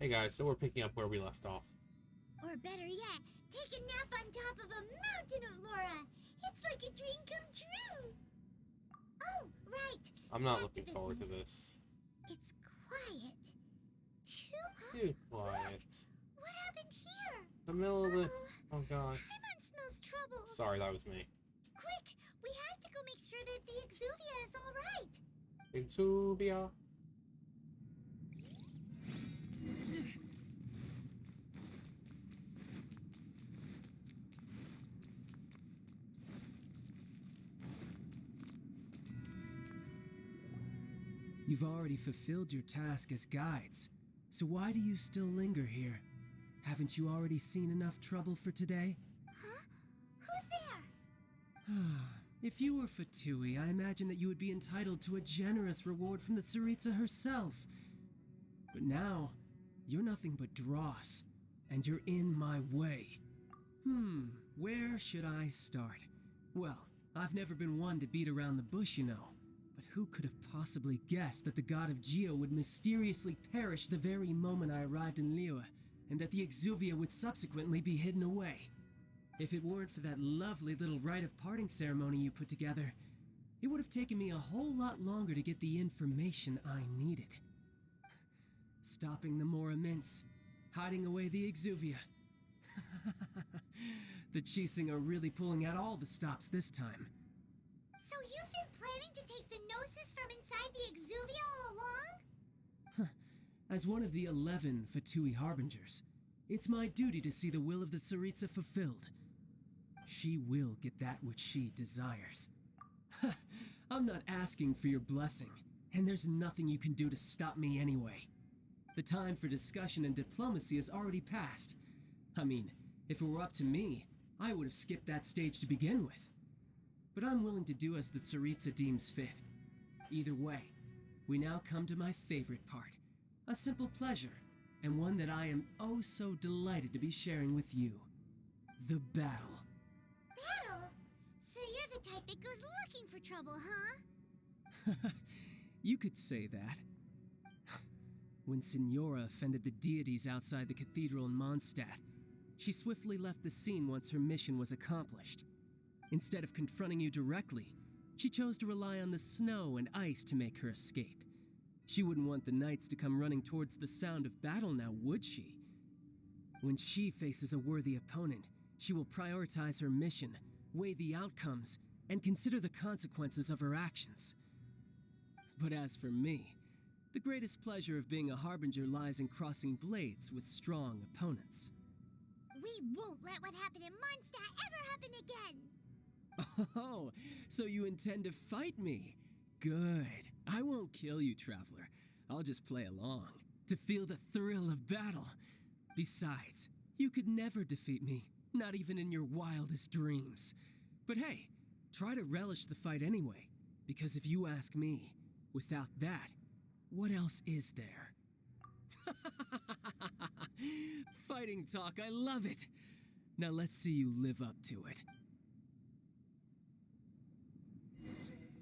Hey guys, so we're picking up where we left off. Or better yet, take a nap on top of a mountain of Mora. It's like a dream come true. Oh, right. I'm not Back to looking forward to business. this. It's quiet. Too quiet. What happened here? The middle of the... Uh-oh. Oh god. Paimon smells trouble. Sorry, that was me. Quick, we have to go make sure that the Exuvia is all right. Exuvia. You've already fulfilled your task as guides, so why do you still linger here? Haven't you already seen enough trouble for today? Huh? Who's there? If you were Fatui, I imagine that you would be entitled to a generous reward from the Tsaritsa herself. But now, you're nothing but dross, and you're in my way. Where should I start? Well, I've never been one to beat around the bush, you know. But who could have possibly guessed that the god of Geo would mysteriously perish the very moment I arrived in Liyue, and that the Exuvia would subsequently be hidden away? If it weren't for that lovely little rite of parting ceremony you put together, it would have taken me a whole lot longer to get the information I needed. Stopping the Mora Mints, hiding away the Exuvia. The Chising are really pulling out all the stops this time. So you've been planning to take the Gnosis from inside the Exuvia all along? As one of the 11 Fatui Harbingers, it's my duty to see the will of the Tsaritsa fulfilled. She will get that which she desires. I'm not asking for your blessing, and there's nothing you can do to stop me anyway. The time for discussion and diplomacy has already passed. I mean, if it were up to me, I would have skipped that stage to begin with. But I'm willing to do as the Tsaritsa deems fit. Either way, we now come to my favorite part. A simple pleasure, and one that I am oh so delighted to be sharing with you. The battle. Battle? So you're the type that goes looking for trouble, huh? You could say that. When Signora offended the deities outside the cathedral in Mondstadt, she swiftly left the scene once her mission was accomplished. Instead of confronting you directly, she chose to rely on the snow and ice to make her escape. She wouldn't want the knights to come running towards the sound of battle now, would she? When she faces a worthy opponent, she will prioritize her mission, weigh the outcomes, and consider the consequences of her actions. But as for me, the greatest pleasure of being a harbinger lies in crossing blades with strong opponents. We won't let what happened in Mondstadt ever happen again! Oh, so you intend to fight me? Good. I won't kill you, traveler. I'll just play along, to feel the thrill of battle. Besides, you could never defeat me, not even in your wildest dreams. But hey, try to relish the fight anyway, because if you ask me, without that, what else is there? Fighting talk, I love it! Now let's see you live up to it.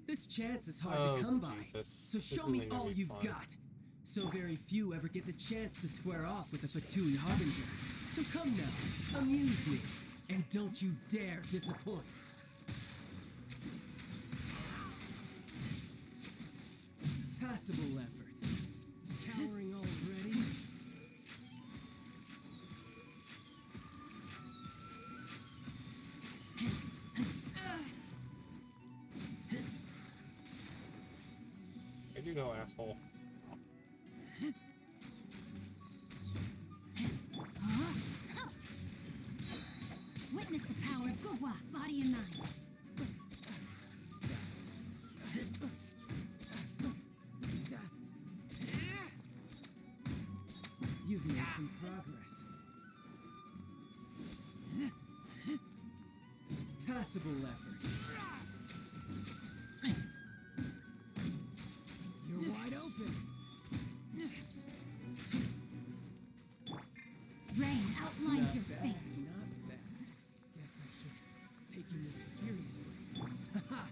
This chance is hard to come by, so show me all you've got. So very few ever get the chance to square off with a Fatui Harbinger. So come now, amuse me, and don't you dare disappoint. Passable effort. Cowering already? Where'd you go, asshole? Witness the power of Gogwa, body and mind. You've made some progress. Passable effort. You're wide open. Rain outlines Not your bad, fate. not bad. Guess I should take you more seriously. Haha,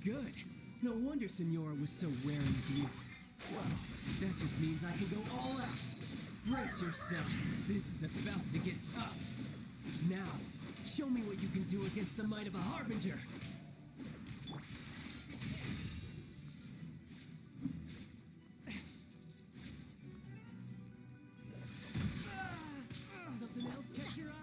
good. No wonder Signora was so wary of you. Well, that just means I can go all out. Brace yourself. This is about to get tough. Now, show me what you can do against the might of a Harbinger. Something else catch your eye?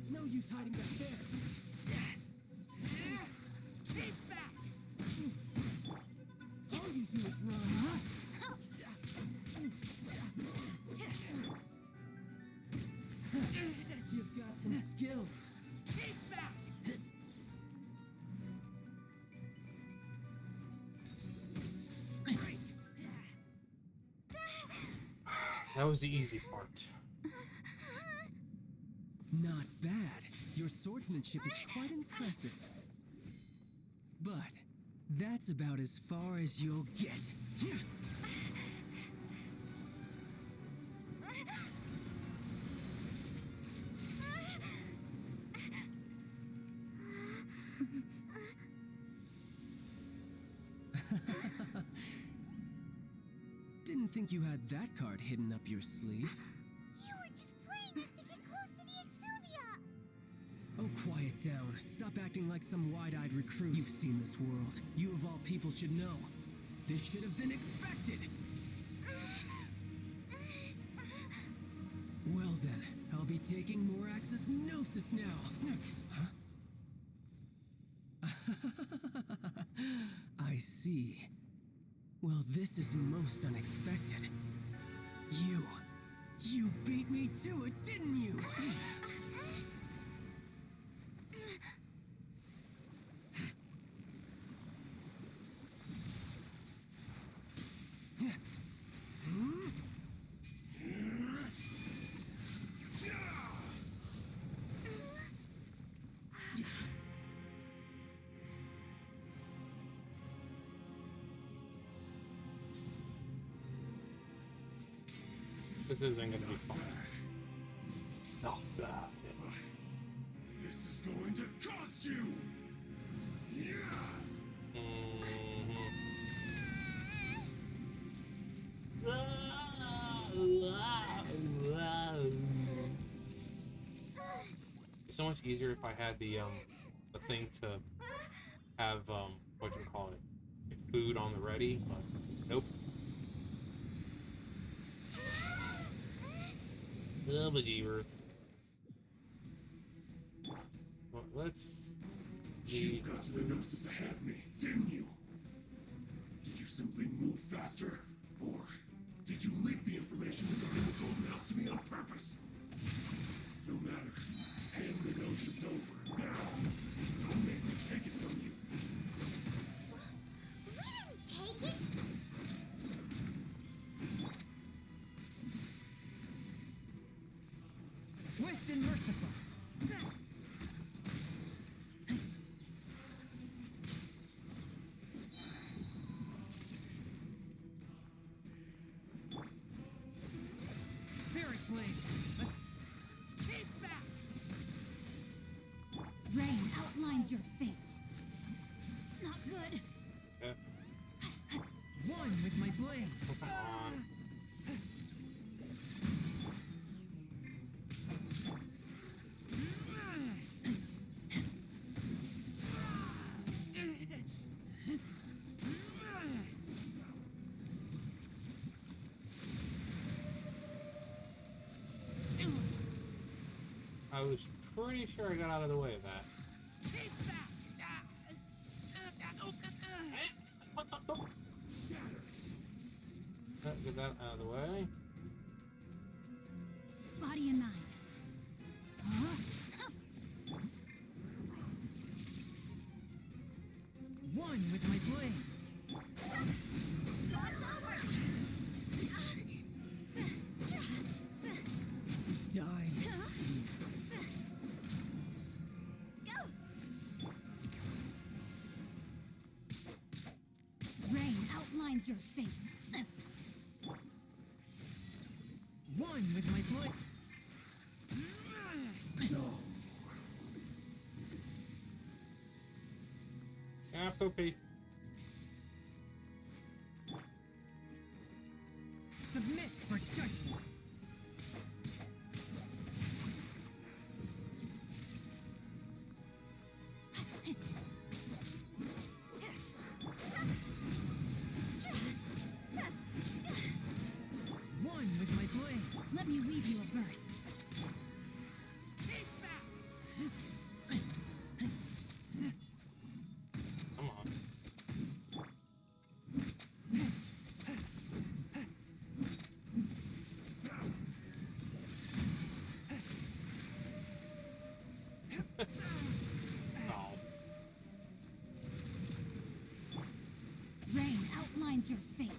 No use hiding back there. Keep back! All you do is run, huh? You've got some skills. Keep back! That was the easy part. Not bad. Your swordsmanship is quite impressive. But that's about as far as you'll get. Didn't think you had that card hidden up your sleeve. You were just playing us to get close to the Exuvia! Oh, quiet down. Stop acting like some wide-eyed recruit. You've seen this world. You of all people should know. This should have been expected. Well then, I'll be taking Morax's Gnosis now. Huh? I see. Well, this is most unexpected. You beat me to it, didn't you? This isn't gonna be fun. Oh, God. This is going to cost you! It's so much easier if I had the thing to have what you call it, like food on the ready, but nope. Oh, bejeebers. Well, let's You got to the Gnosis ahead of me, didn't you? Did you simply move faster? Or did you leak the information regarding the Golden House to me on purpose? No matter. Hand the Gnosis over, now. Don't make me take it from you. We didn't take it! Swift and merciful. Spirit Blade. Keep back. Rain outlines your fate. Not good. okay. One with my blade. Come on. I was pretty sure I got out of the way of that. Get that out of the way. Body and mind. Huh? One with my blade. Die. Rain outlines your fate. One with my blade. No. Yeah, so okay. Submit for judgment. One with my blade. Let me weave you a verse. Come on. Oh, Rain outlines your fate.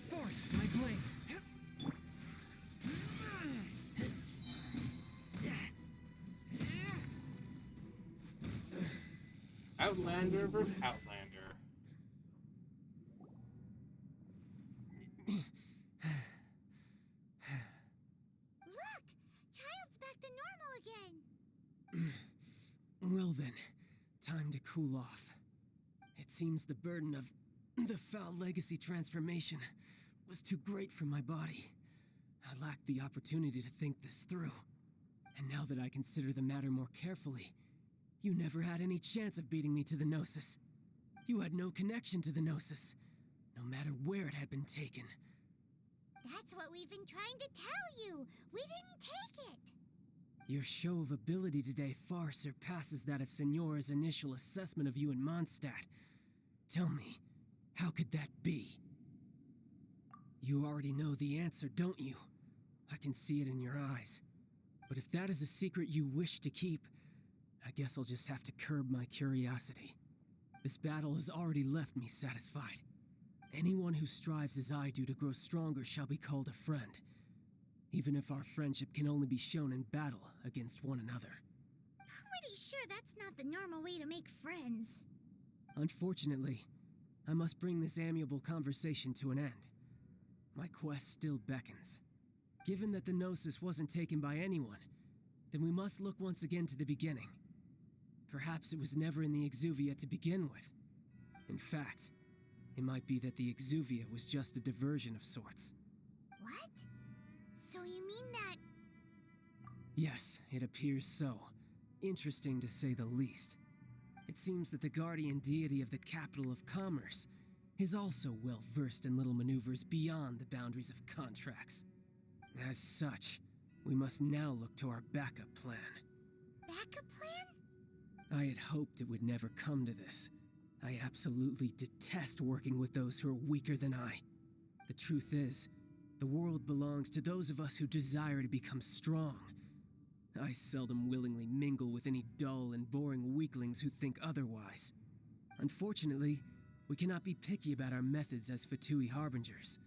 Forth my blade. Outlander versus Outlander. Look! Child's back to normal again. Well then, time to cool off. It seems the burden of the foul legacy transformation was too great for my body. I lacked the opportunity to think this through. And now that I consider the matter more carefully, you never had any chance of beating me to the Gnosis. You had no connection to the Gnosis, no matter where it had been taken. That's what we've been trying to tell you. We didn't take it. Your show of ability today far surpasses that of Signora's initial assessment of you in Mondstadt. Tell me, how could that be? You already know the answer, don't you? I can see it in your eyes. But if that is a secret you wish to keep, I guess I'll just have to curb my curiosity. This battle has already left me satisfied. Anyone who strives as I do to grow stronger shall be called a friend, even if our friendship can only be shown in battle against one another. Pretty sure that's not the normal way to make friends. Unfortunately, I must bring this amiable conversation to an end. My quest still beckons. Given that the Gnosis wasn't taken by anyone, then we must look once again to the beginning. Perhaps it was never in the Exuvia to begin with. In fact, it might be that the Exuvia was just a diversion of sorts. What? So you mean that... Yes, it appears so. Interesting to say the least. It seems that the guardian deity of the capital of commerce is also well versed in little maneuvers beyond the boundaries of contracts. As such, we must now look to our backup plan. backup plan? I had hoped it would never come to this. I absolutely detest working with those who are weaker than I. The truth is, the world belongs to those of us who desire to become strong. I seldom willingly mingle with any dull and boring weaklings who think otherwise. Unfortunately, we cannot be picky about our methods as Fatui Harbingers.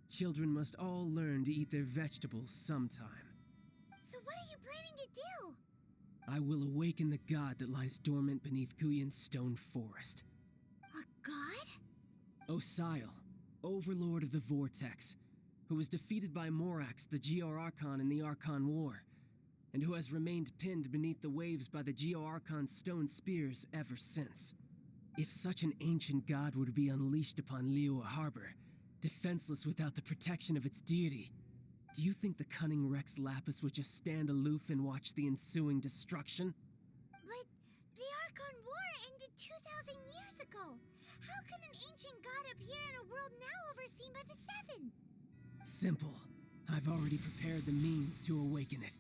Children must all learn to eat their vegetables sometime. So what are you planning to do? I will awaken the god that lies dormant beneath Guyon's stone forest. A god? Osial, overlord of the Vortex, who was defeated by Morax, the Geo-Archon in the Archon War, and who has remained pinned beneath the waves by the Geo-Archon's stone spears ever since. If such an ancient god were to be unleashed upon Liyue Harbor, defenseless without the protection of its deity, do you think the cunning Rex Lapis would just stand aloof and watch the ensuing destruction? But the Archon War ended 2,000 years ago. How can an ancient god appear in a world now overseen by the Seven? Simple. I've already prepared the means to awaken it.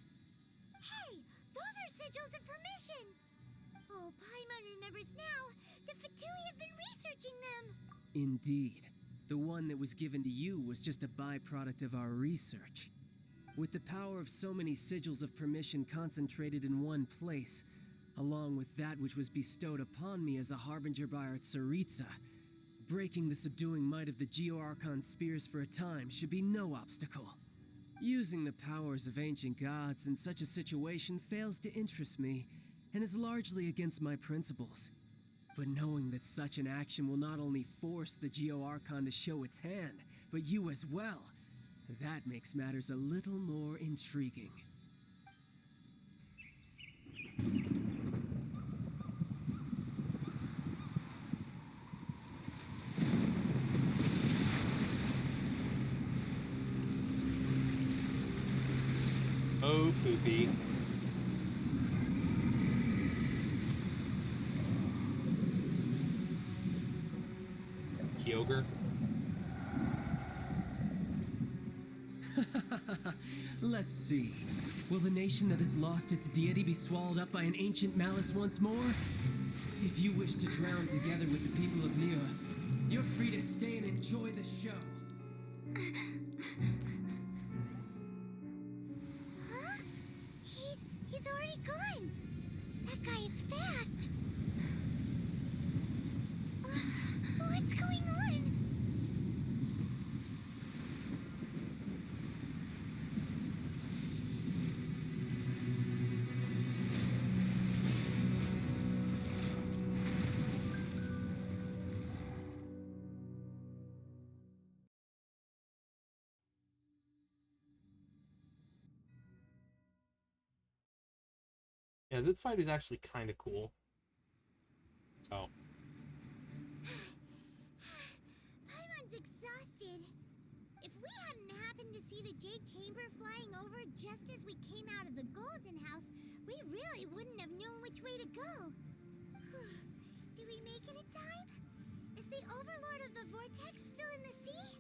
Hey, those are sigils of permission. Oh, Paimon remembers now. The Fatui have been researching them. Indeed. The one that was given to you was just a byproduct of our research. With the power of so many sigils of permission concentrated in one place, along with that which was bestowed upon me as a harbinger by our Tsaritsa, breaking the subduing might of the Geo-Archon spears for a time should be no obstacle. Using the powers of ancient gods in such a situation fails to interest me, and is largely against my principles. But knowing that such an action will not only force the Geo-Archon to show its hand, but you as well, That makes matters a little more intriguing. Oh, poopy. Kyogre? Let's see. Will the nation that has lost its deity be swallowed up by an ancient malice once more? If you wish to drown together with the people of Liyue, you're free to stay and enjoy the show. Huh? He's already gone. That guy is fast. What's going on? Yeah, this fight is actually kind of cool. So. Paimon's exhausted. If we hadn't happened to see the Jade Chamber flying over just as we came out of the Golden House, we really wouldn't have known which way to go. Did we make it in time? Is the Overlord of the Vortex still in the sea?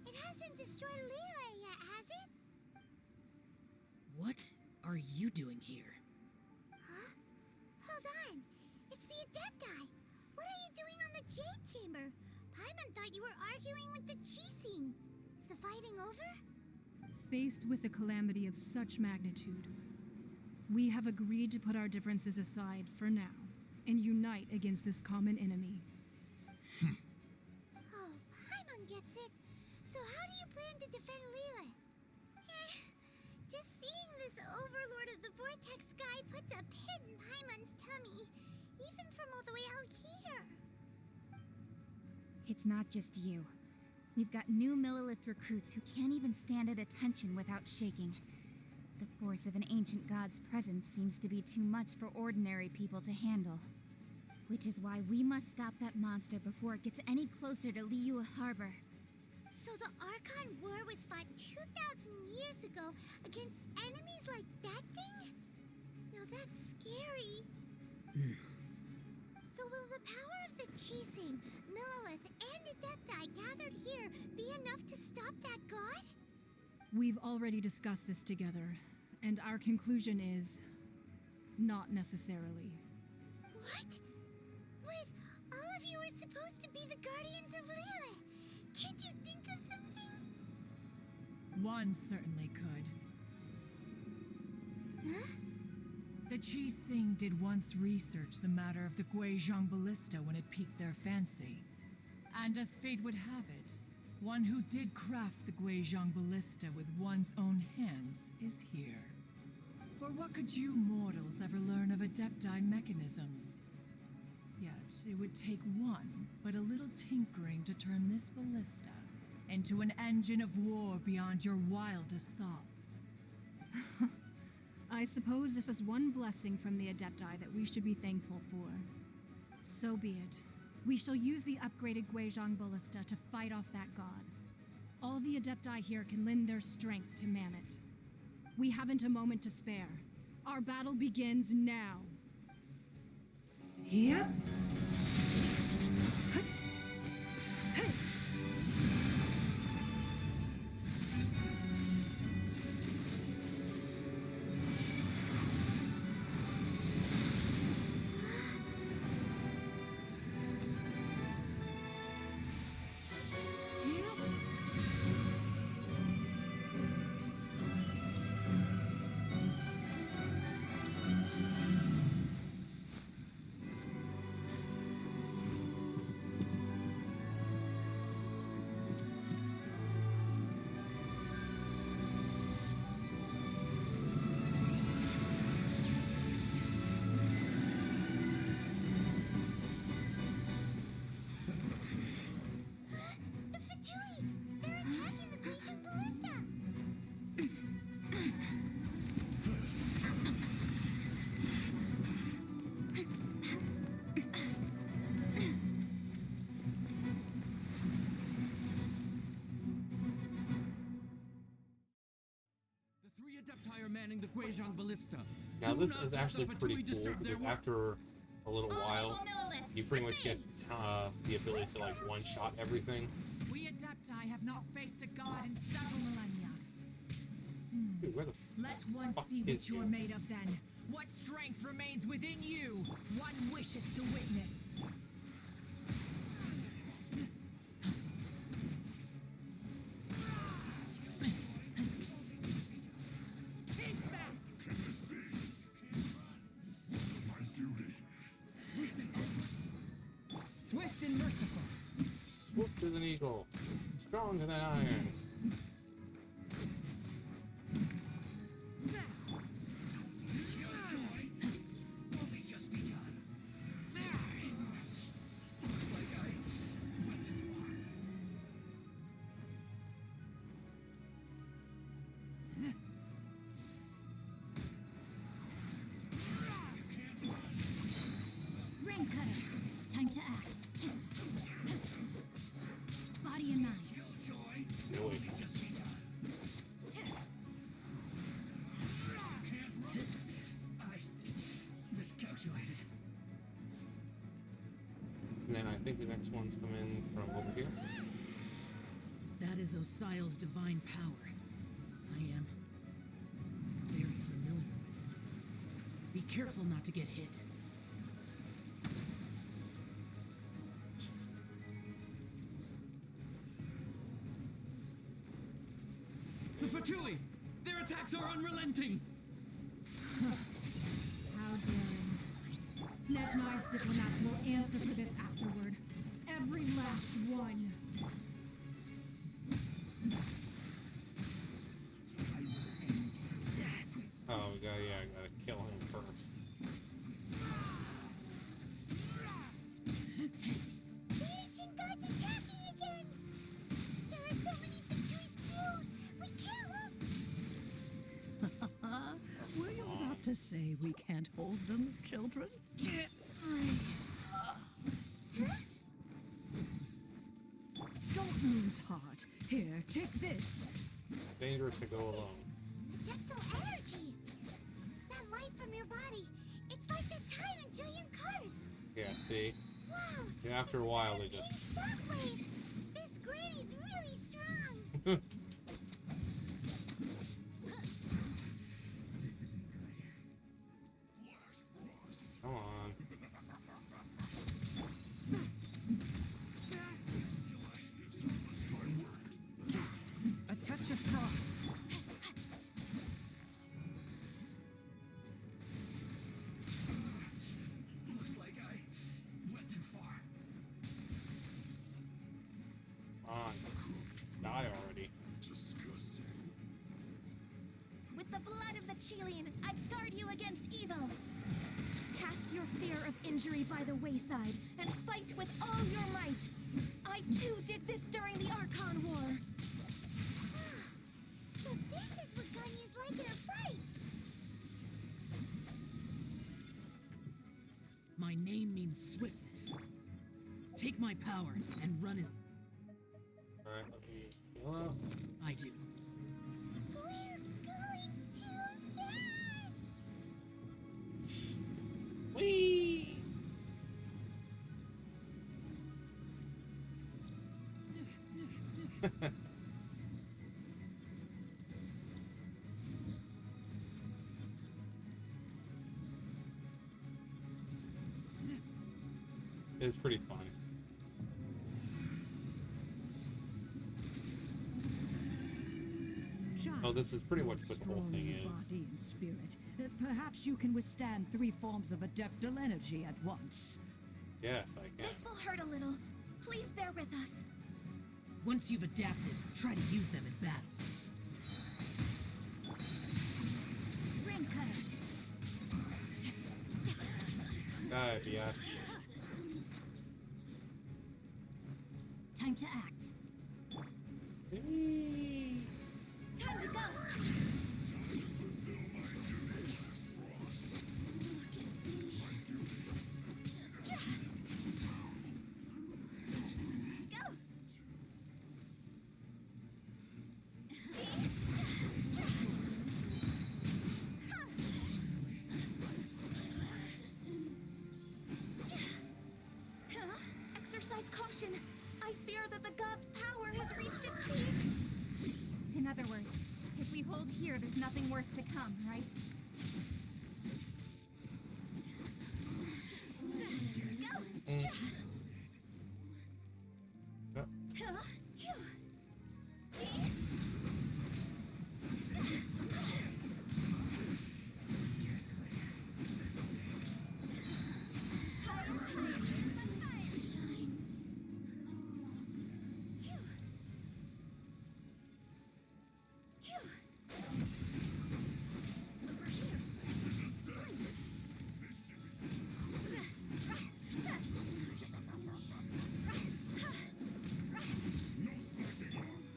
It hasn't destroyed Liyue yet, has it? What are you doing here? Huh? Hold on. It's the Adepti. What are you doing on the Jade Chamber? Paimon thought you were arguing with the Chising. Is the fighting over? Faced with a calamity of such magnitude, we have agreed to put our differences aside for now and unite against this common enemy. Oh, Paimon gets it. So how do you plan to defend Liyue? Just seeing this Overlord of the Vortex guy puts a pit in Paimon's tummy, even from all the way out here. It's not just you. We've got new Millilith recruits who can't even stand at attention without shaking. The force of an ancient god's presence seems to be too much for ordinary people to handle. Which is why we must stop that monster before it gets any closer to Liyue Harbor. So the Archon War was fought 2,000 years ago against enemies like that thing? Now that's scary. So will the power of the Chising, Millilith, and Adepti gathered here be enough to stop that god? We've already discussed this together, and our conclusion is not necessarily. What? But all of you are supposed to be the guardians of Liyue. Can't you think of something? One certainly could. Huh? The Chising did once research the matter of the Guizhong ballista when it piqued their fancy. And as fate would have it, one who did craft the Guizhong ballista with one's own hands is here. For what could you mortals ever learn of Adepti mechanisms? Yet it would take one, but a little tinkering to turn this ballista into an engine of war beyond your wildest thoughts. I suppose this is one blessing from the Adepti that we should be thankful for. So be it. We shall use the upgraded Guizhong ballista to fight off that god. All the Adepti here can lend their strength to man it. We haven't a moment to spare. Our battle begins now. Yep. manning the Guizhong Ballista. Now Do this not is let actually the pretty Fatui cool disturb their because work. after a little while, Lilith, you pretty with much me. get the ability to like one-shot everything. We Adepti have not faced a god in several millennia. Dude, where the Let one fuck see is what you're he? made of then. What strength remains within you? One wishes to witness. He's back! My duty. Swift and merciful. Swift as an eagle, stronger than iron. Only just begun. Looks like I went too far. Ring cutter. Time to act. Body and mind. No, wait. Just begun. Can't run. I miscalculated. And then I think the next one's coming from over here. That is Osial's divine power. I am very familiar with it. Be careful not to get hit. The Fatui! Their attacks are unrelenting! How daring. Snezhnai's diplomats will answer for this afterward. Every last one. Oh, we gotta, yeah, I gotta kill him first. The ancient god's attacking again! There are so many Fatui too! We can't Were you about to say we can't hold them, children? Don't lose heart. Here, take this. It's dangerous to go alone. Adeptal energy! That light from your body, it's like the time in Julian Curse! Yeah, see? Wow! Yeah, after a while they just... Shockwave! This granny's really strong! This isn't good. Come on. A touch of frost. Looks like I went too far. Come on. Die already. Disgusting. With the blood of the Chilean, I guard you against evil! Cast your fear of injury by the wayside, and fight with all your might! I too did this during the Archon War! So this is what Gunny's like in a fight! My name means swiftness. Take my power and run as Alright, let me heal up. I do. We're going too fast! Whee! It's pretty fun. Oh, this is pretty much what the whole Strong thing is. body and spirit. Perhaps you can withstand 3 forms of adeptal energy at once. Yes, I can. This will hurt a little. Please bear with us. Once you've adapted, try to use them in battle. Ring cutter. Die, yeah. Time to act. Time to go! Go! In other words, if we hold here, there's nothing worse to come, right?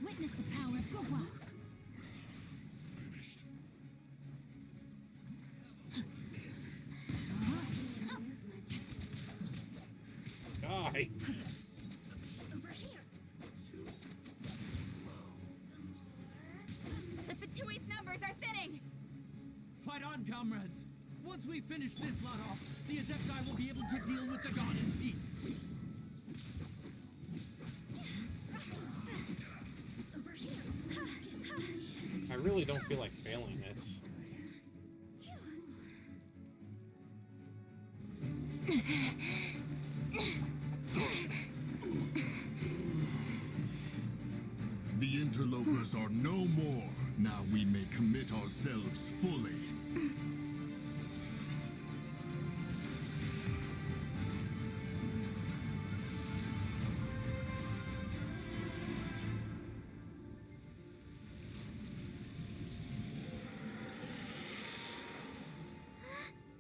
Witness the power of Gowa. Die. Over here. The Fatui's numbers are thinning! Fight on, comrades! Once we finish this lot off, the Adepti will be able to deal with the god in peace. Over here. I really don't feel like failing this. The interlopers are no more. Now we may commit ourselves fully.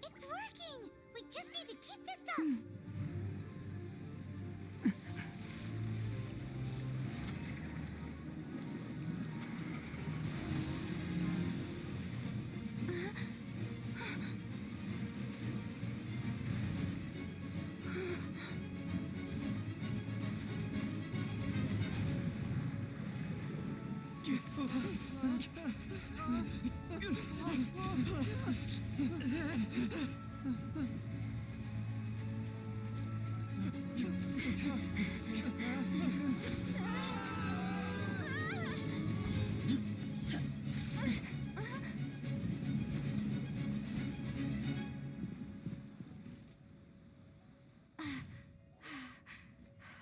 It's working! We just need to keep this up!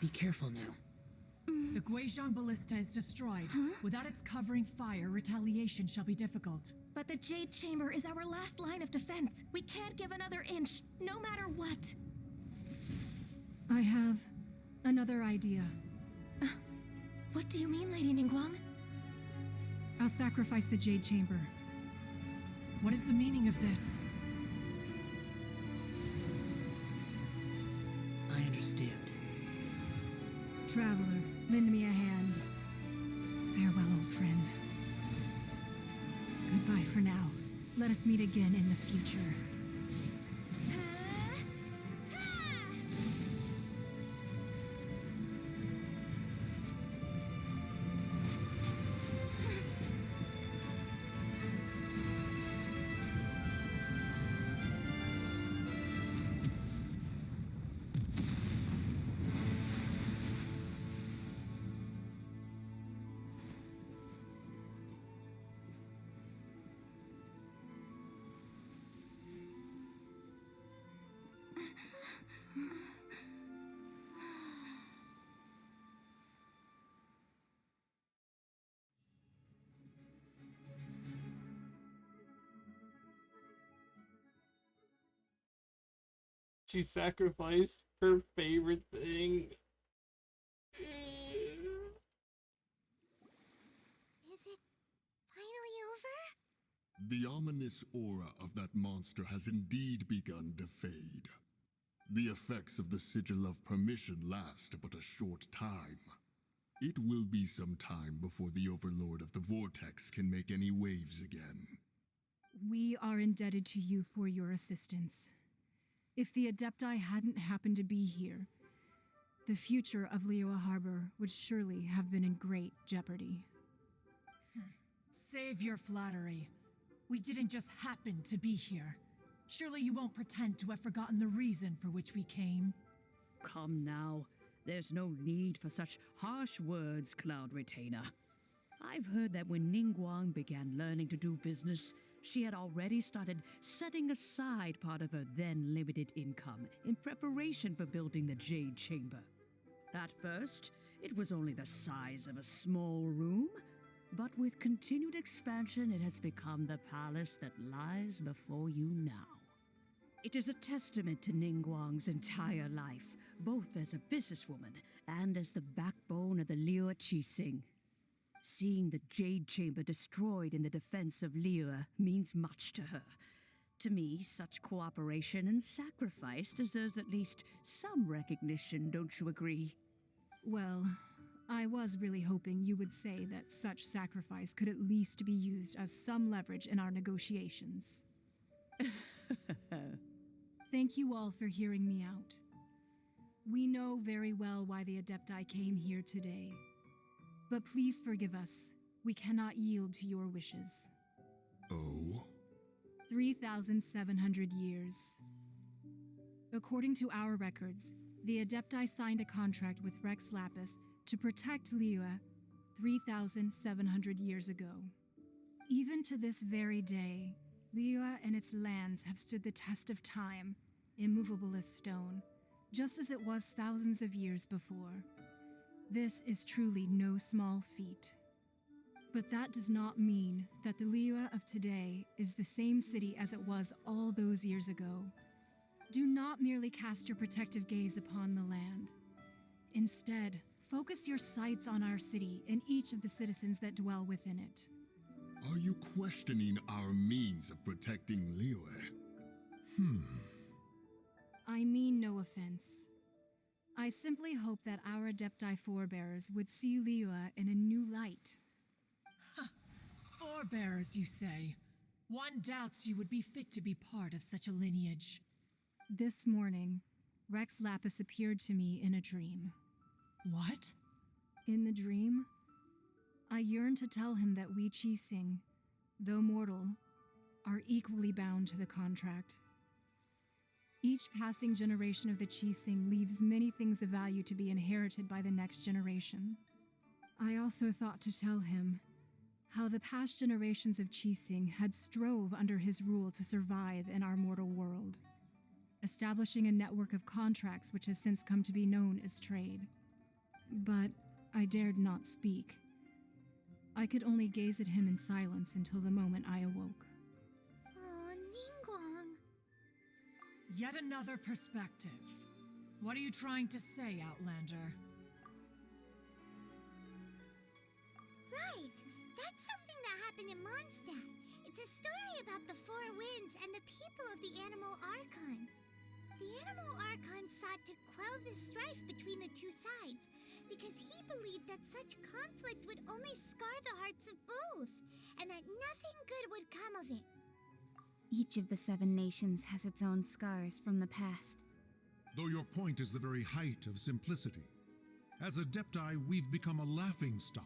Be careful now. The Guizhong Ballista is destroyed. Without its covering fire, retaliation shall be difficult. But the Jade Chamber is our last line of defense. We can't give another inch, no matter what. I have another idea. What do you mean, Lady Ningguang? I'll sacrifice the Jade Chamber. What is the meaning of this? I understand. Traveler, lend me a hand. Farewell, old friend. Goodbye for now. Let us meet again in the future. She sacrificed her favorite thing. Is it finally over? The ominous aura of that monster has indeed begun to fade. The effects of the Sigil of Permission last but a short time. It will be some time before the Overlord of the Vortex can make any waves again. We are indebted to you for your assistance. If the Adepti hadn't happened to be here, the future of Liyue Harbor would surely have been in great jeopardy. Save your flattery. We didn't just happen to be here. Surely you won't pretend to have forgotten the reason for which we came. Come now. There's no need for such harsh words, Cloud Retainer. I've heard that when Ningguang began learning to do business, she had already started setting aside part of her then limited income in preparation for building the Jade Chamber. At first, it was only the size of a small room, but with continued expansion, it has become the palace that lies before you now. It is a testament to Ningguang's entire life, both as a businesswoman and as the backbone of the Liyue Qixing. Seeing the Jade Chamber destroyed in the defense of Liyue means much to her. To me, such cooperation and sacrifice deserves at least some recognition, don't you agree? Well, I was really hoping you would say that such sacrifice could at least be used as some leverage in our negotiations. Thank you all for hearing me out. We know very well why the Adepti came here today. But please forgive us. We cannot yield to your wishes. Oh? 3,700 years. According to our records, the Adepti signed a contract with Rex Lapis to protect Liyue 3,700 years ago. Even to this very day, Liyue and its lands have stood the test of time, immovable as stone, just as it was thousands of years before. This is truly no small feat. But that does not mean that the Liyue of today is the same city as it was all those years ago. Do not merely cast your protective gaze upon the land. Instead, focus your sights on our city and each of the citizens that dwell within it. Are you questioning our means of protecting Liyue? I mean no offense. I simply hope that our Adepti forebears would see Liyue in a new light. Forebearers, you say? One doubts you would be fit to be part of such a lineage. This morning, Rex Lapis appeared to me in a dream. What? In the dream, I yearned to tell him that we Qixing, though mortal, are equally bound to the contract. Each passing generation of the Qixing leaves many things of value to be inherited by the next generation. I also thought to tell him how the past generations of Qixing had strove under his rule to survive in our mortal world, establishing a network of contracts which has since come to be known as trade. But I dared not speak. I could only gaze at him in silence until the moment I awoke. Oh, Ningguang. Yet another perspective. What are you trying to say, Outlander? Right! That's something that happened in Mondstadt. It's a story about the Four Winds and the people of the Animal Archon. The Animal Archon sought to quell the strife between the two sides because he believed that such conflict would only scar the hearts of both, and that nothing good would come of it. Each of the 7 nations has its own scars from the past. Though your point is the very height of simplicity. As Adepti, we've become a laughingstock,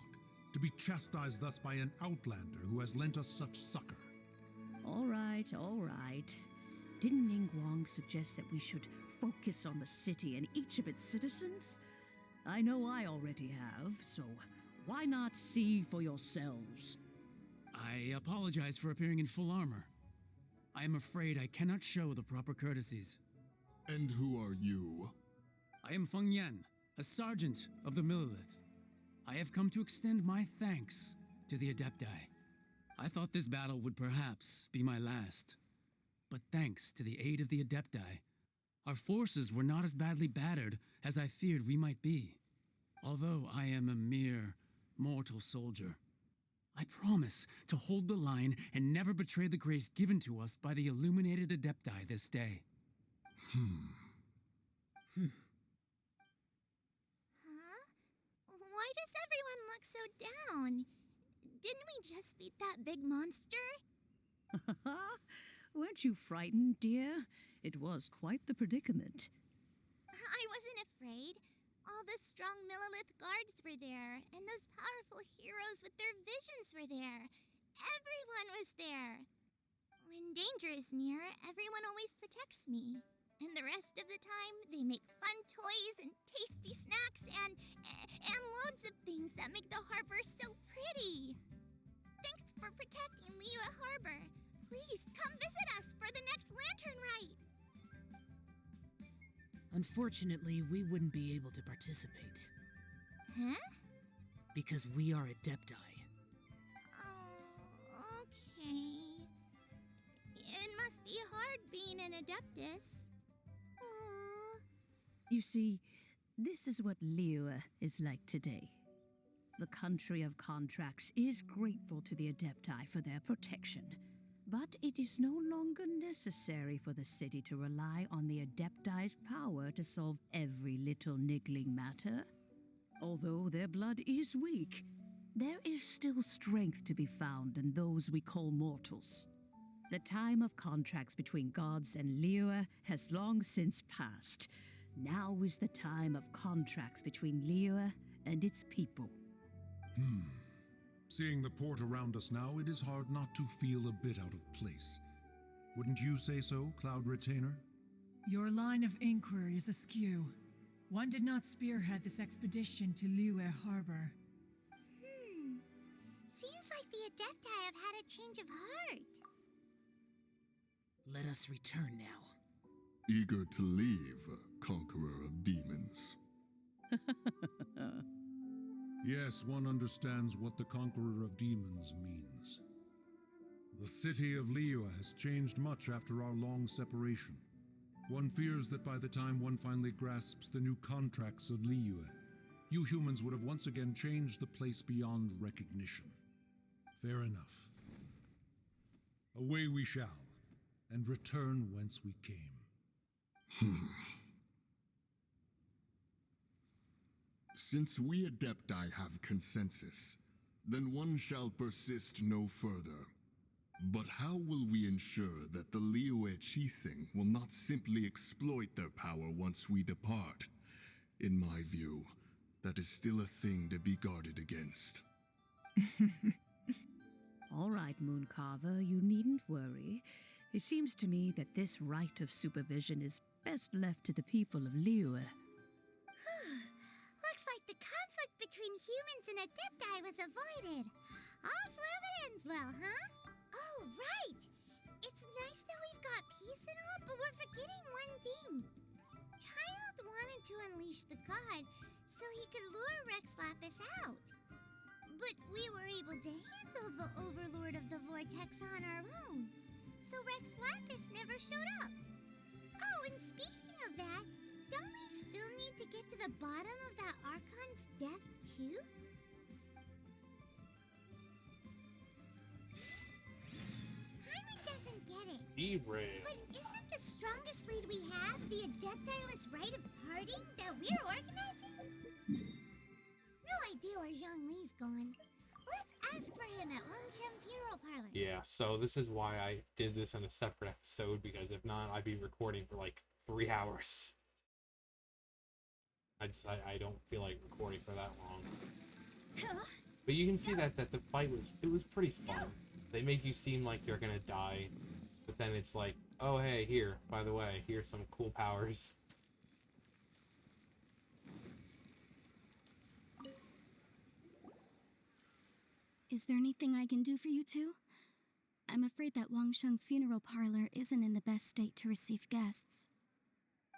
to be chastised thus by an outlander who has lent us such succor. All right, all right. Didn't Ningguang suggest that we should focus on the city and each of its citizens? I know I already have, so why not see for yourselves? I apologize for appearing in full armor. I am afraid I cannot show the proper courtesies. And who are you? I am Feng Yan, a sergeant of the Millelith. I have come to extend my thanks to the Adepti. I thought this battle would perhaps be my last. But thanks to the aid of the Adepti, our forces were not as badly battered as I feared we might be. Although I am a mere mortal soldier, I promise to hold the line and never betray the grace given to us by the illuminated Adepti this day. Huh? Why does everyone look so down? Didn't we just beat that big monster? Weren't you frightened, dear? It was quite the predicament. I wasn't afraid. All the strong Millelith guards were there, and those powerful heroes with their visions were there. Everyone was there. When danger is near, everyone always protects me. And the rest of the time, they make fun toys and tasty snacks and loads of things that make the harbor so pretty. city! Thanks for protecting Liyue Harbor. Please come visit us for the next lantern rite. Unfortunately, we wouldn't be able to participate. Huh? Because we are Adepti. Oh, okay. It must be hard being an Adeptus. Aww. You see, this is what Liyue is like today. The country of contracts is grateful to the Adepti for their protection, but it is no longer necessary for the city to rely on the Adepti's power to solve every little niggling matter. Although their blood is weak, there is still strength to be found in those we call mortals. The time of contracts between gods and Liyue has long since passed. Now is the time of contracts between Liyue and its people. Seeing the port around us now, it is hard not to feel a bit out of place. Wouldn't you say so, Cloud Retainer? Your line of inquiry is askew. One did not spearhead this expedition to Liyue Harbor. Seems like the Adepti have had a change of heart. Let us return now. Eager to leave, Conqueror of Demons. Yes, one understands what the Conqueror of Demons means. The city of Liyue has changed much after our long separation. One fears that by the time one finally grasps the new contracts of Liyue, you humans would have once again changed the place beyond recognition. Fair enough. Away we shall, and return whence we came. Since we Adepti have consensus, then one shall persist no further. But how will we ensure that the Liyue Qixing will not simply exploit their power once we depart? In my view, that is still a thing to be guarded against. All right, Mooncarver, you needn't worry. It seems to me that this right of supervision is best left to the people of Liyue. Looks like the conflict between humans and Adepti was avoided. All's well that ends well, huh? Oh, right! It's nice that we've got peace and all, but we're forgetting one thing. Child wanted to unleash the god so he could lure Rex Lapis out. But we were able to handle the Overlord of the Vortex on our own, so Rex Lapis never showed up. Oh, and speaking of that, don't we still need to get to the bottom of that Archon's death, too? Hyman doesn't get it. Derail. But isn't the strongest lead we have the Adeptiless Rite of Parting that we're organizing? No idea where Zhongli's gone. Let's ask for him at Wangshan Funeral Parlor. Yeah, so this is why I did this in a separate episode, because if not, I'd be recording for like 3 hours. I don't feel like recording for that long. But you can see that the fight was pretty fun. They make you seem like you're gonna die, but then it's like, oh hey, here, by the way, here's some cool powers. Is there anything I can do for you two? I'm afraid that Wangsheng Funeral Parlor isn't in the best state to receive guests.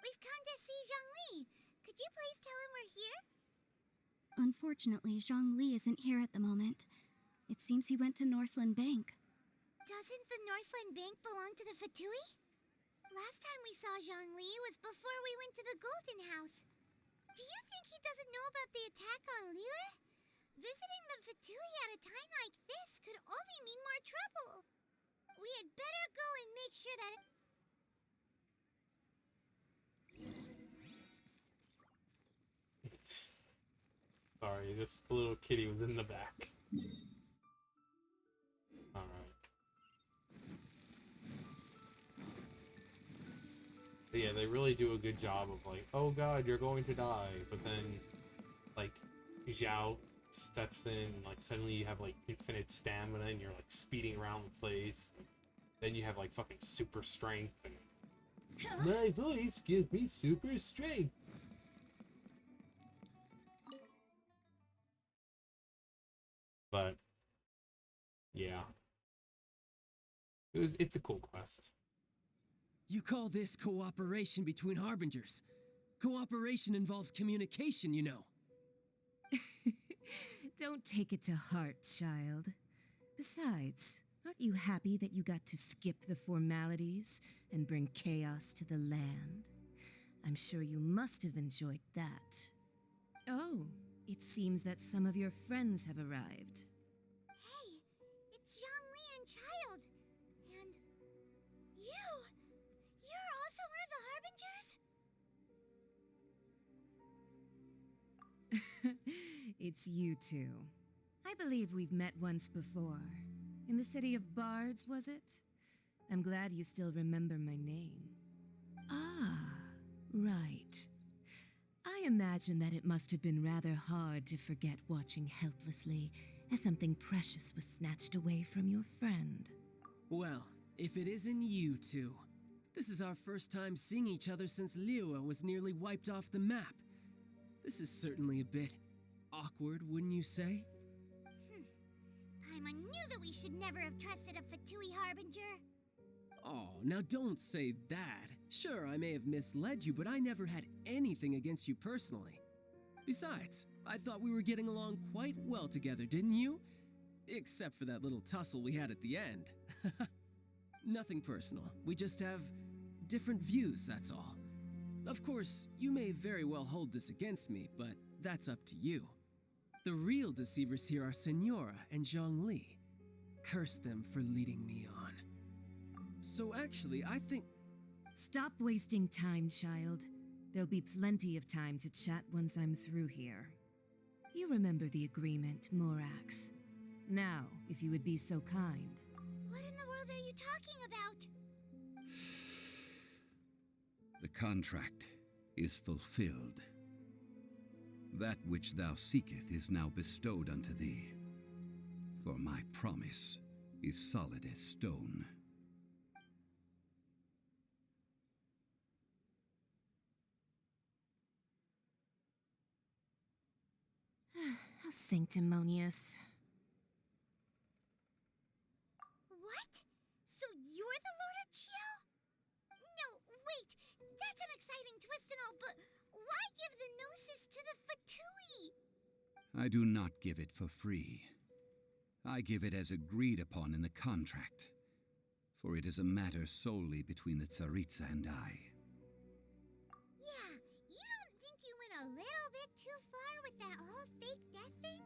We've come to see Zhongli. Could you please tell him we're here? Unfortunately, Zhongli isn't here at the moment. It seems he went to Northland Bank. Doesn't the Northland Bank belong to the Fatui? Last time we saw Zhongli was before we went to the Golden House. Do you think he doesn't know about the attack on Liyue? Visiting the Fatui at a time like this could only mean more trouble. We had better go and make sure that Sorry, just the little kitty was in the back. Alright. Yeah, they really do a good job of like, oh god, you're going to die, but then, like, Xiao steps in, and, like, suddenly you have, like, infinite stamina, and you're, like, speeding around the place. Then you have, like, fucking super strength, and my voice gives me super strength. But Yeah. It's a cool quest. You call this cooperation between Harbingers. Cooperation involves communication, you know. Don't take it to heart, child. Besides, aren't you happy that you got to skip the formalities and bring chaos to the land? I'm sure you must have enjoyed that. Oh, it seems that some of your friends have arrived. Hey, it's Zhongli and Child. And you! You're also one of the Harbingers? It's you two. I believe we've met once before. In the city of Bards, was it? I'm glad you still remember my name. Ah, right. I imagine that it must have been rather hard to forget watching helplessly as something precious was snatched away from your friend. Well, if it isn't you two. This is our first time seeing each other since Liyue was nearly wiped off the map. This is certainly a bit awkward, wouldn't you say? Paimon knew that we should never have trusted a Fatui Harbinger. Oh, now don't say that. Sure, I may have misled you, but I never had anything against you personally. Besides, I thought we were getting along quite well together, didn't you? Except for that little tussle we had at the end. Nothing personal. We just have different views, that's all. Of course, you may very well hold this against me, but that's up to you. The real deceivers here are Senora and Zhongli. Curse them for leading me on. So actually, I think... Stop wasting time, child. There'll be plenty of time to chat once I'm through here. You remember the agreement, Morax. Now, if you would be so kind. What in the world are you talking about? The contract is fulfilled. That which thou seeketh is now bestowed unto thee. For my promise is solid as stone. How sanctimonious. What? So you're the Lord of Chio? No, wait. That's an exciting twist and all, but why give the Gnosis to the Fatui? I do not give it for free. I give it as agreed upon in the contract, for it is a matter solely between the Tsaritsa and I. Yeah, you don't think you went a little bit too far with that whole fake death thing?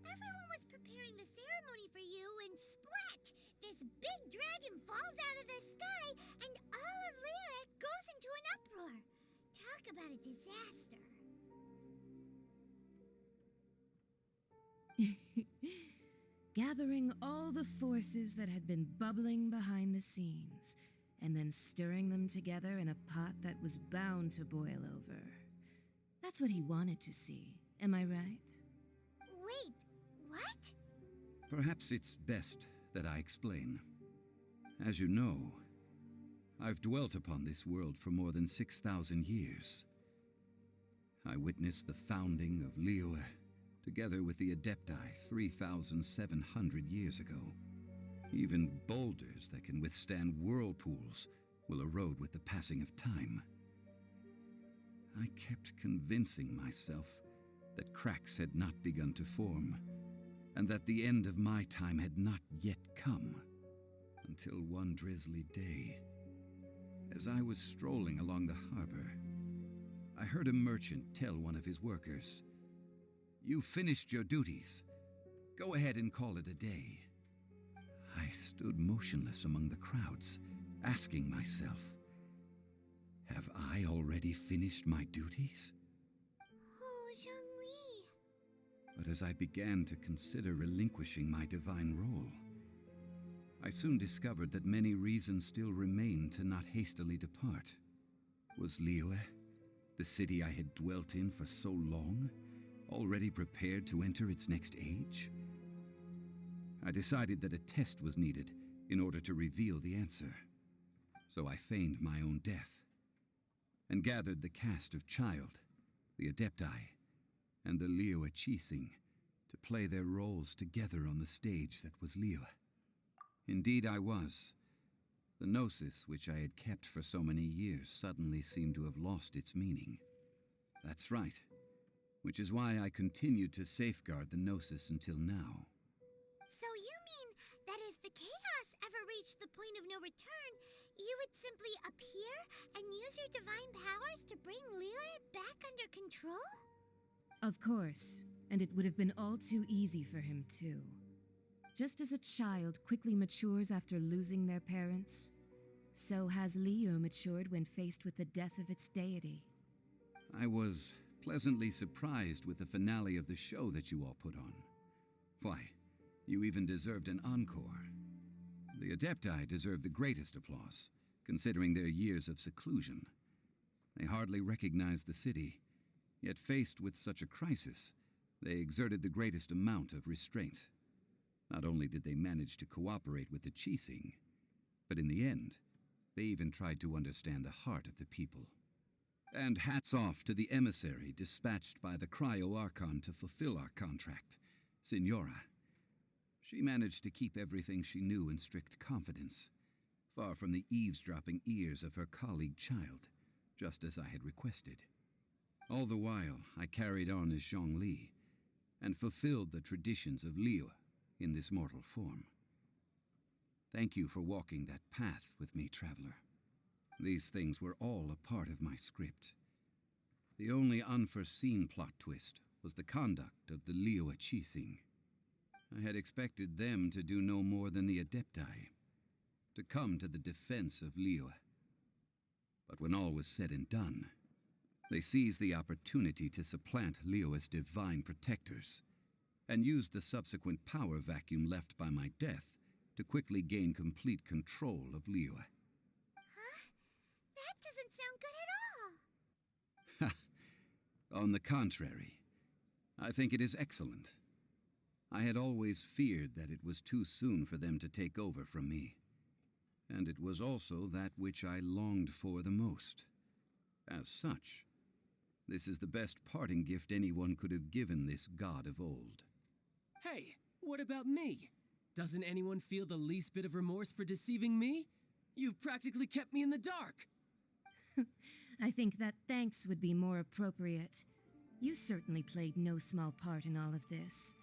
Everyone was preparing the ceremony for you, and splat! This big dragon falls out of the sky, and all of Lyric goes into an uproar. Talk about a disaster. Gathering all the forces that had been bubbling behind the scenes, and then stirring them together in a pot that was bound to boil over. That's what he wanted to see, am I right? Wait, what? Perhaps it's best that I explain. As you know, I've dwelt upon this world for more than 6,000 years. I witnessed the founding of Liyue, together with the Adepti 3,700 years ago. Even boulders that can withstand whirlpools will erode with the passing of time. I kept convincing myself that cracks had not begun to form, and that the end of my time had not yet come, until one drizzly day, as I was strolling along the harbor, I heard a merchant tell one of his workers, "You finished your duties. Go ahead and call it a day." I stood motionless among the crowds, asking myself, have I already finished my duties? Oh, Zhongli. But as I began to consider relinquishing my divine role, I soon discovered that many reasons still remained to not hastily depart. Was Liyue, the city I had dwelt in for so long, already prepared to enter its next age? I decided that a test was needed in order to reveal the answer. So I feigned my own death, and gathered the cast of Child, the Adepti, and the Liyue Chising to play their roles together on the stage that was Liyue. Indeed I was. The gnosis which I had kept for so many years suddenly seemed to have lost its meaning. That's right. Which is why I continued to safeguard the gnosis until now. So you mean that if the chaos ever reached the point of no return, you would simply appear and use your divine powers to bring Lilith back under control? Of course, and it would have been all too easy for him too. Just as a child quickly matures after losing their parents, so has Liyue matured when faced with the death of its deity. I was pleasantly surprised with the finale of the show that you all put on. Why, you even deserved an encore. The Adepti deserve the greatest applause, considering their years of seclusion. They hardly recognized the city, yet faced with such a crisis, they exerted the greatest amount of restraint. Not only did they manage to cooperate with the Qixing, but in the end, they even tried to understand the heart of the people. And hats off to the emissary dispatched by the Cryo-Archon to fulfill our contract, Signora. She managed to keep everything she knew in strict confidence, far from the eavesdropping ears of her colleague child, just as I had requested. All the while, I carried on as Zhongli, and fulfilled the traditions of Liyue in this mortal form. Thank you for walking that path with me, traveler. These things were all a part of my script. The only unforeseen plot twist was the conduct of the Liyue Qixing. I had expected them to do no more than the Adepti, to come to the defense of Liyue. But when all was said and done, they seized the opportunity to supplant Liyue as divine protectors, and used the subsequent power vacuum left by my death to quickly gain complete control of Liyue. Huh? That doesn't sound good at all. On the contrary, I think it is excellent. I had always feared that it was too soon for them to take over from me, and it was also that which I longed for the most. As such, this is the best parting gift anyone could have given this god of old. Hey, what about me? Doesn't anyone feel the least bit of remorse for deceiving me? You've practically kept me in the dark. I think that thanks would be more appropriate. You certainly played no small part in all of this,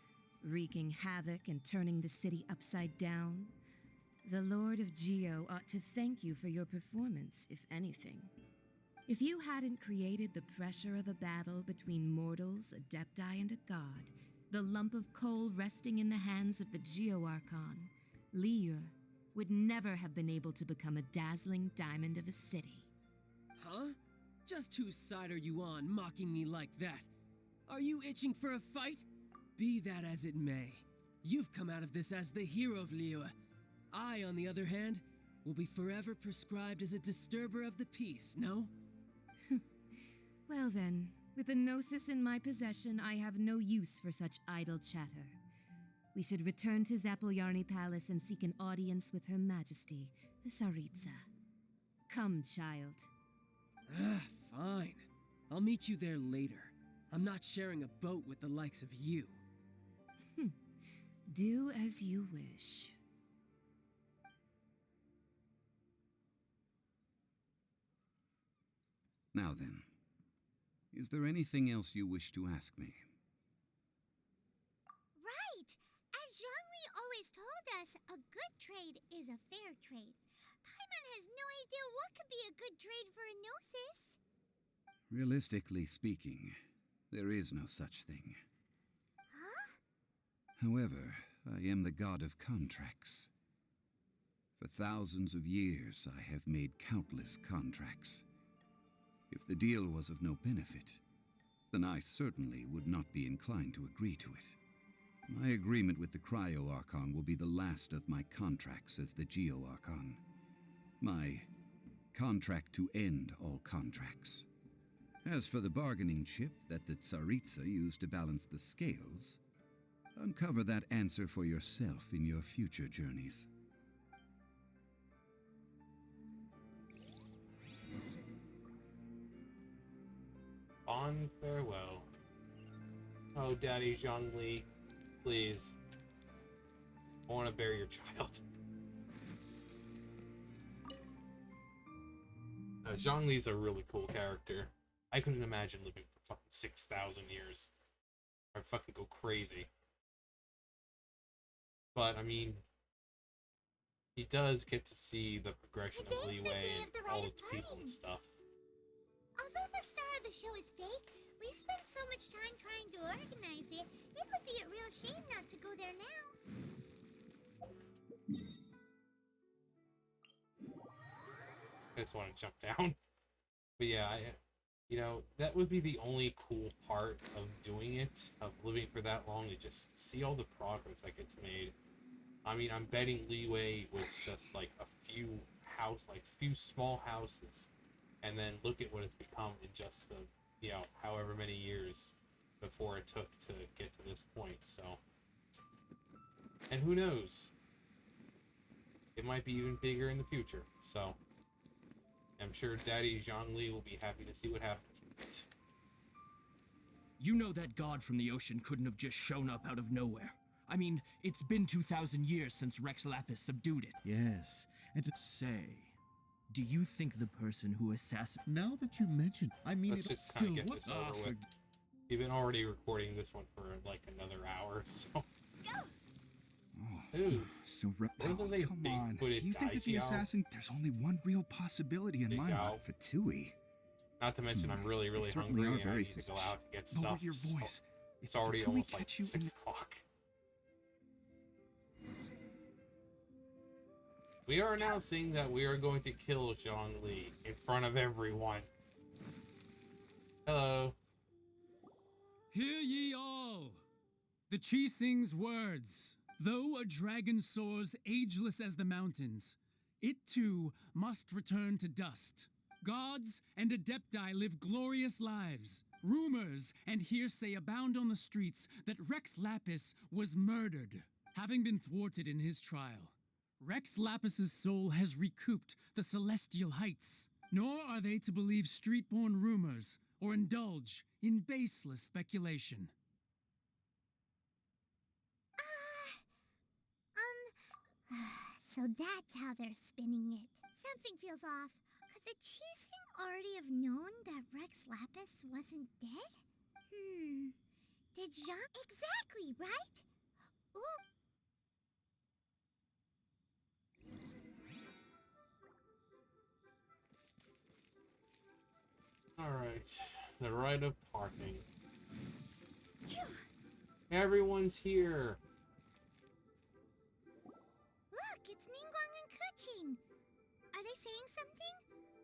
wreaking havoc and turning the city upside down. The Lord of Geo ought to thank you for your performance, if anything. If you hadn't created the pressure of a battle between mortals, Adepti, and a god, the lump of coal resting in the hands of the Geo-Archon, Liyue would never have been able to become a dazzling diamond of a city. Huh? Just whose side are you on, mocking me like that? Are you itching for a fight? Be that as it may, you've come out of this as the hero of Liyue. I, on the other hand, will be forever prescribed as a disturber of the peace, no? Well then, with the Gnosis in my possession, I have no use for such idle chatter. We should return to Zapolyarny Palace and seek an audience with Her Majesty, the Tsaritsa. Come, child. Fine. I'll meet you there later. I'm not sharing a boat with the likes of you. Do as you wish. Now then, is there anything else you wish to ask me? Right! As Zhongli always told us, a good trade is a fair trade. Paimon has no idea what could be a good trade for a Gnosis. Realistically speaking, there is no such thing. Huh? However, I am the god of contracts. For thousands of years, I have made countless contracts. If the deal was of no benefit, then I certainly would not be inclined to agree to it. My agreement with the Cryo-Archon will be the last of my contracts as the Geo-Archon. My contract to end all contracts. As for the bargaining chip that the Tsaritsa used to balance the scales, uncover that answer for yourself in your future journeys. On farewell. Oh, Daddy Zhongli, please. I want to bury your child. Zhongli's a really cool character. I couldn't imagine living for fucking 6,000 years. I'd fucking go crazy. But, I mean, he does get to see the progression of Leeway and all its people and stuff. Although the star of the show is fake, we've spent so much time trying to organize it, it would be a real shame not to go there now. I just want to jump down. But yeah, you know, that would be the only cool part of doing it, of living for that long, to just see all the progress that gets made. I mean, I'm betting Leeway was just like a few small houses, and then look at what it's become in just the, you know, however many years before it took to get to this point. So, and who knows? It might be even bigger in the future. So, I'm sure Daddy Zhongli will be happy to see what happens with it. You know that god from the ocean couldn't have just shown up out of nowhere. I mean, it's been 2,000 years since Rex Lapis subdued it. Yes, and to Say, do you think the person who assassinated... now that you mention, I mean, Let's just kind of get this over with. We've been already recording this one for like another hour, so... Dude, so wasn't they come on. Do Bigfooted you think that the Daijiao? assassin? There's only one real possibility in my mind. Fatui. Not to mention, I'm really, really certainly hungry are and I very need to go out to get stuff. Lower your so voice. it's already Fatui almost like catch you 6 o'clock. We are announcing that we are going to kill Zhongli in front of everyone. Hello. Hear ye all! The Qixing's words. Though a dragon soars ageless as the mountains, it too must return to dust. Gods and Adepti live glorious lives. Rumors and hearsay abound on the streets that Rex Lapis was murdered, having been thwarted in his trial. Rex Lapis's soul has recouped the celestial heights, nor are they to believe street-born rumors or indulge in baseless speculation. So that's how they're spinning it. Something feels off. Could the Qixing already have known that Rex Lapis wasn't dead? Did Jean... Exactly, right? Ooh. Alright, the rite of parting. Phew. Everyone's here. Look, it's Ningguang and Keqing. Are they saying something?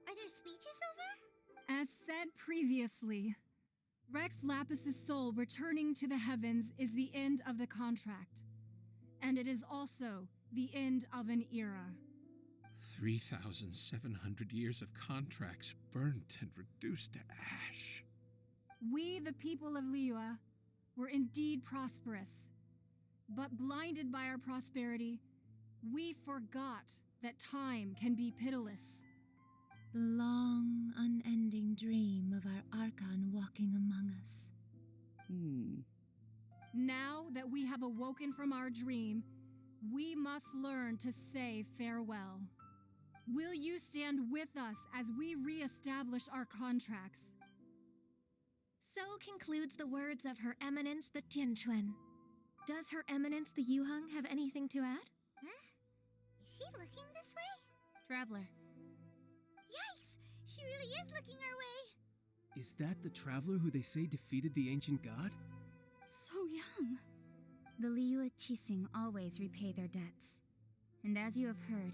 Are their speeches over? As said previously, Rex Lapis's soul returning to the heavens is the end of the contract. And it is also the end of an era. 3,700 years of contracts burnt and reduced to ash. We, the people of Liyue, were indeed prosperous. But blinded by our prosperity, we forgot that time can be pitiless. The long, unending dream of our Archon walking among us. Now that we have awoken from our dream, we must learn to say farewell. Will you stand with us as we re-establish our contracts? So concludes the words of Her Eminence the Tianquan. Does Her Eminence the Yuheng have anything to add? Huh? Is she looking this way? Traveler. Yikes! She really is looking our way! Is that the traveler who they say defeated the ancient god? So young. The Liyue Qixing always repay their debts. And as you have heard,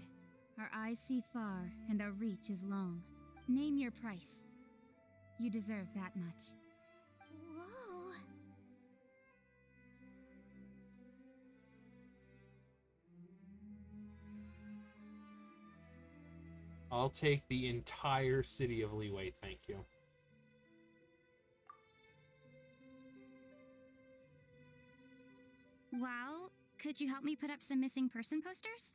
our eyes see far and our reach is long. Name your price. You deserve that much. Whoa! I'll take the entire city of Leeway, thank you. Well, could you help me put up some missing person posters?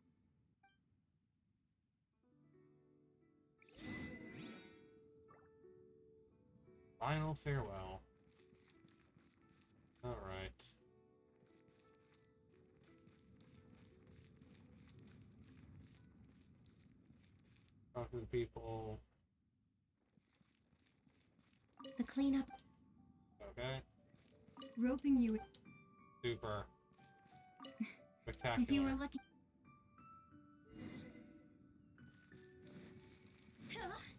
Final farewell. Alright. Talk to the people. The cleanup. Okay. Roping you. Super. Spectacular. If you were looking.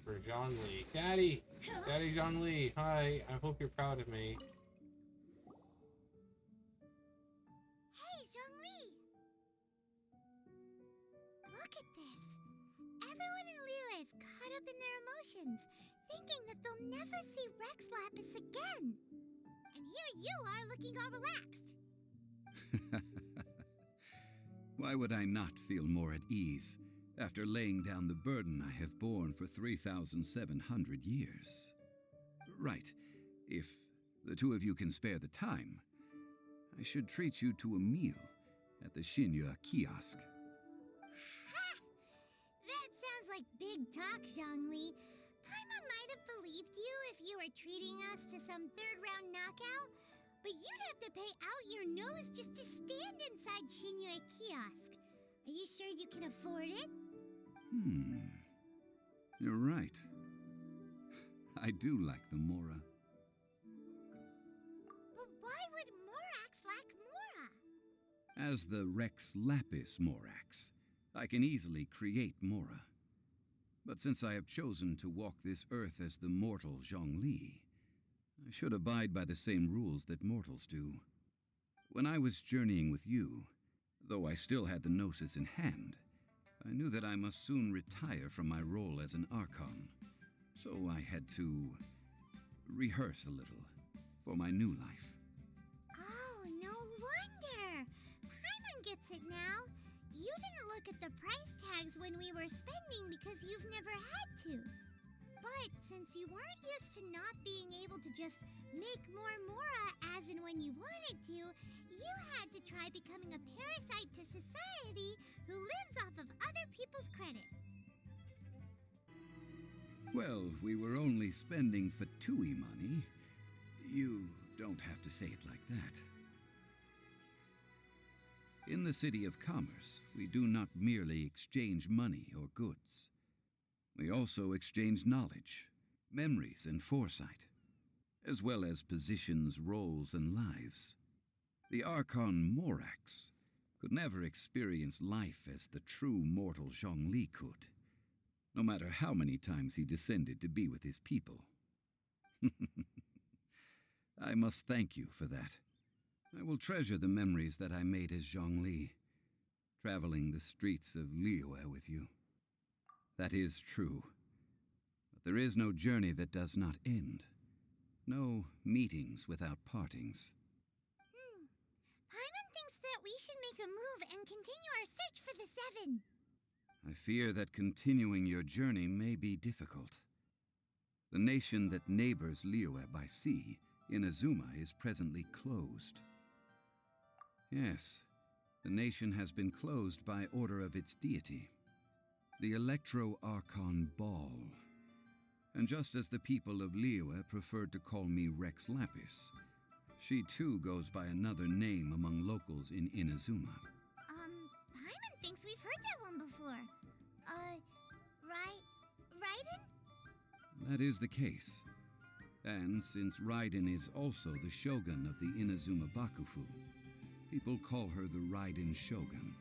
For Zhongli. Daddy! Daddy Zhongli, hi. I hope you're proud of me. Hey, Zhongli! Look at this. Everyone in Liyue is caught up in their emotions, thinking that they'll never see Rex Lapis again. And here you are looking all relaxed. Why would I not feel more at ease after laying down the burden I have borne for 3,700 years? Right, if the two of you can spare the time, I should treat you to a meal at the Shinya kiosk. Ha! That sounds like big talk, Zhongli. Paimon might have believed you if you were treating us to some third-round knockout, but you'd have to pay out your nose just to stand inside Shinya kiosk. Are you sure you can afford it? You're right. I do like the Mora. But why would Morax lack Mora? As the Rex Lapis Morax, I can easily create Mora. But since I have chosen to walk this earth as the mortal Zhongli, I should abide by the same rules that mortals do. When I was journeying with you, though I still had the Gnosis in hand, I knew that I must soon retire from my role as an Archon, so I had to rehearse a little for my new life. Oh, no wonder! Paimon gets it now. You didn't look at the price tags when we were spending because you've never had to. But since you weren't used to not being able to just make more Mora as and when you wanted to, you had to try becoming a parasite to society who lives off of other people's credit. Well, we were only spending Fatui money. You don't have to say it like that. In the City of Commerce, we do not merely exchange money or goods. We also exchange knowledge, memories, and foresight, as well as positions, roles, and lives. The Archon Morax could never experience life as the true mortal Zhongli could, no matter how many times he descended to be with his people. I must thank you for that. I will treasure the memories that I made as Zhongli, traveling the streets of Liyue with you. That is true. But there is no journey that does not end. No meetings without partings. Paimon thinks that we should make a move and continue our search for the Seven. I fear that continuing your journey may be difficult. The nation that neighbors Liyue by sea, Inazuma, is presently closed. Yes, the nation has been closed by order of its deity, the Electro-Archon Ball. And just as the people of Liyue preferred to call me Rex Lapis, she too goes by another name among locals in Inazuma. Paimon thinks we've heard that one before. Raiden? That is the case. And since Raiden is also the shogun of the Inazuma Bakufu, people call her the Raiden Shogun.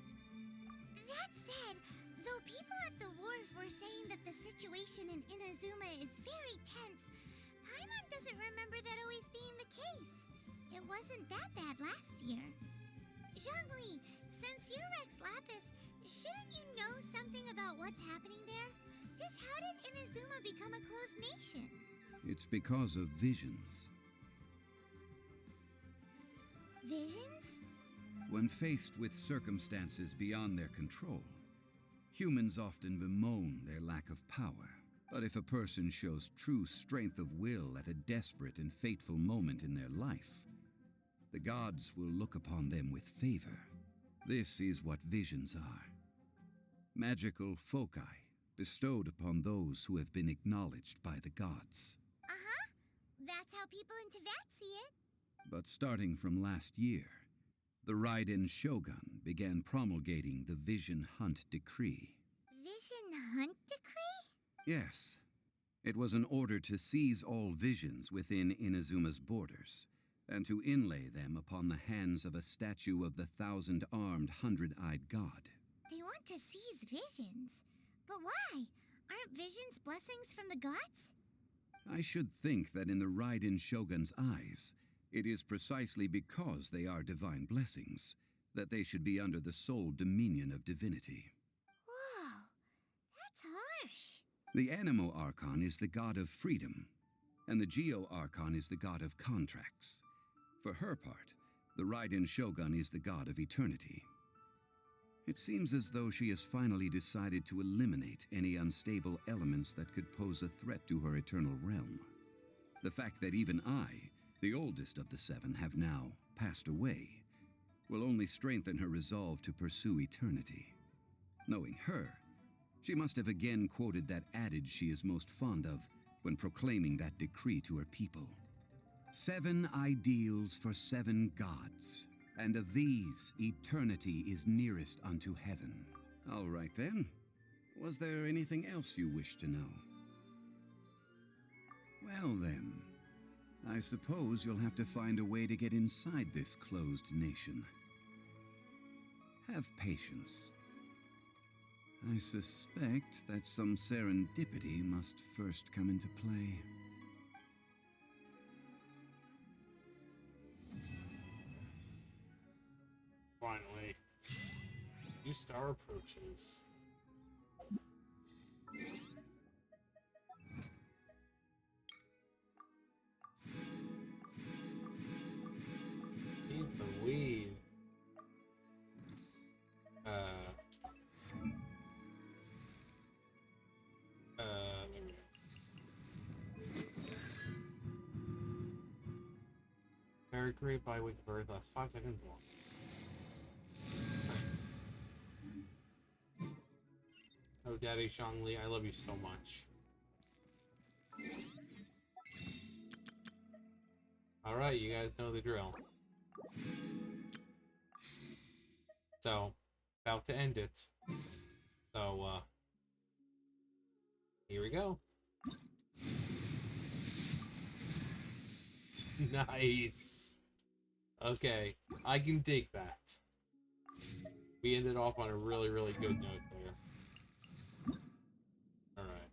That said, though people at the wharf were saying that the situation in Inazuma is very tense, Paimon doesn't remember that always being the case. It wasn't that bad last year. Zhongli, since you're Rex Lapis, shouldn't you know something about what's happening there? Just how did Inazuma become a closed nation? It's because of visions. Visions? When faced with circumstances beyond their control, humans often bemoan their lack of power. But if a person shows true strength of will at a desperate and fateful moment in their life, the gods will look upon them with favor. This is what visions are. Magical foci bestowed upon those who have been acknowledged by the gods. Uh-huh. That's how people in Teyvat see it. But starting from last year, the Raiden Shogun began promulgating the Vision Hunt Decree. Vision Hunt Decree? Yes. It was an order to seize all visions within Inazuma's borders, and to inlay them upon the hands of a statue of the thousand-armed, hundred-eyed god. They want to seize visions. But why? Aren't visions blessings from the gods? I should think that in the Raiden Shogun's eyes, it is precisely because they are divine blessings that they should be under the sole dominion of divinity. Whoa, that's harsh. The Animo Archon is the god of freedom, and the Geo Archon is the god of contracts. For her part, the Raiden Shogun is the god of eternity. It seems as though she has finally decided to eliminate any unstable elements that could pose a threat to her eternal realm. The fact that even I, the oldest of the seven, have now passed away will only strengthen her resolve to pursue eternity. Knowing her, she must have again quoted that adage she is most fond of when proclaiming that decree to her people. 7 ideals for 7 gods, and of these, eternity is nearest unto heaven. All right then. Was there anything else you wish to know? Well then, I suppose you'll have to find a way to get inside this closed nation. Have patience. I suspect that some serendipity must first come into play. Finally. New star approaches. Need the weed. There we go. Very great by week birth lasts 5 seconds long. Nice. Oh, Daddy Shangli, I love you so much. Alright, you guys know the drill. So, about to end it. So, here we go. Nice. Okay, I can take that. We ended off on a really, really good note there. Alright.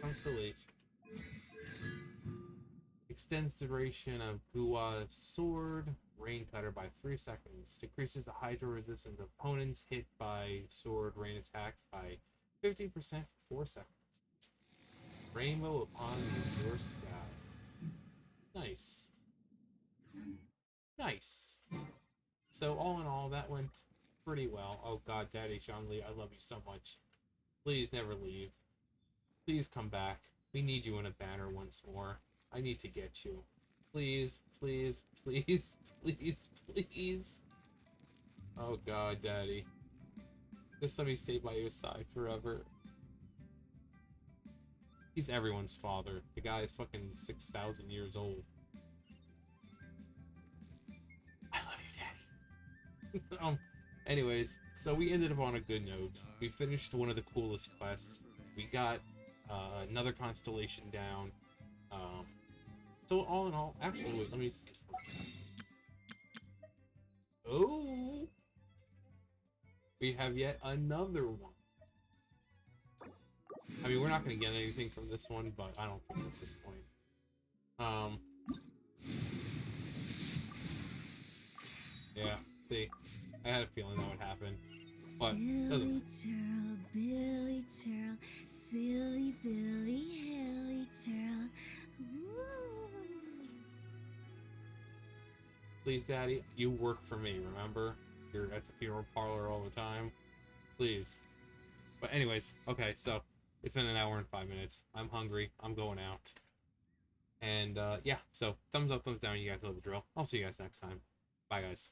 Constellation. Extends duration of Gua's sword, rain cutter by 3 seconds. Decreases the hydro resistance of opponents hit by sword rain attacks by 50% for 4 seconds. Rainbow upon the azure sky. Nice. Nice. So all in all, that went pretty well. Oh god, Daddy Shangli, I love you so much. Please never leave. Please come back. We need you in a banner once more. I need to get you. Please, please, please, please, please. Oh god, Daddy. Just let me stay by your side forever. He's everyone's father. The guy is fucking 6,000 years old. I love you, Daddy. Anyways, so we ended up on a good note. We finished one of the coolest quests. We got another constellation down. So all in all, actually, wait, let me see something. Oh! We have yet another one. I mean, we're not going to get anything from this one, but I don't think at this point. Yeah, see, I had a feeling that would happen, but Silly churl, Billy churl, silly Billy, hilly churl. Please, Daddy, you work for me, remember? You're at the funeral parlor all the time. Please. But anyways, okay, so it's been an hour and 5 minutes. I'm hungry. I'm going out. And, yeah, so thumbs up, thumbs down. You guys know the drill. I'll see you guys next time. Bye, guys.